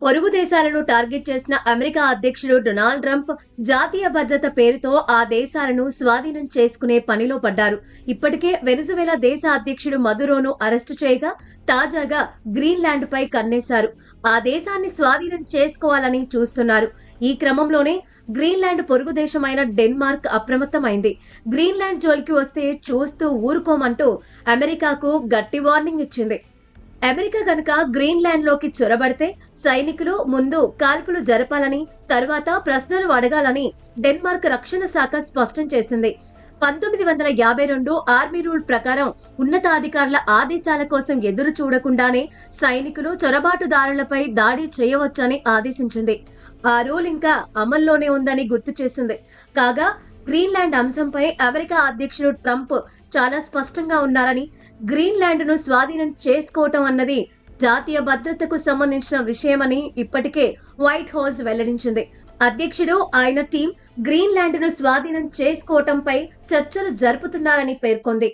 పొరుగు దేశాలను టార్గెట్ చేసిన అమెరికా అధ్యక్షుడు డొనాల్డ్ ట్రంప్ జాతీయ భద్రత పేరుతో ఆ దేశాలను స్వాధీనం చేసుకునే పనిలో పడ్డారు. ఇప్పటికే వెనిజువేలా దేశ అధ్యక్షుడు మదురోను అరెస్టు చేయగా తాజాగా గ్రీన్లాండ్ పై కన్నేశారు. ఆ దేశాన్ని స్వాధీనం చేసుకోవాలని చూస్తున్నారు. ఈ క్రమంలోనే గ్రీన్లాండ్ పొరుగు దేశమైన డెన్మార్క్ అప్రమత్తమైంది. గ్రీన్లాండ్ జోలికి వస్తే చూస్తూ ఊరుకోమంటూ అమెరికాకు గట్టి వార్నింగ్ ఇచ్చింది. అమెరికా గనుక గ్రీన్లాండ్ లోకి చొరబడితే సైనికులు ముందు కాల్పులు జరపాలని, తర్వాత ప్రశ్నలు అడగాలని డెన్మార్క్ రక్షణ శాఖ స్పష్టం చేసింది. 1952 ఆర్మీ రూల్ ప్రకారం ఉన్నతాధికారుల ఆదేశాల కోసం ఎదురు చూడకుండానే సైనికులు చొరబాటుదారులపై దాడి చేయవచ్చని ఆదేశించింది. ఆ రూల్ ఇంకా అమల్లోనే ఉందని గుర్తు చేసింది. కాగా గ్రీన్లాండ్ అంశంపై అమెరికా అధ్యక్షుడు ట్రంప్ చాలా స్పష్టంగా ఉన్నారని, గ్రీన్లాండ్ను స్వాధీనం చేసుకోవటం అన్నది జాతీయ భద్రతకు సంబంధించిన విషయమని ఇప్పటికే వైట్ హౌస్ వెల్లడించింది. అధ్యక్షుడు ఆయన టీం గ్రీన్లాండ్ను స్వాధీనం చేసుకోవటంపై చర్చలు జరుపుతున్నారని పేర్కొంది.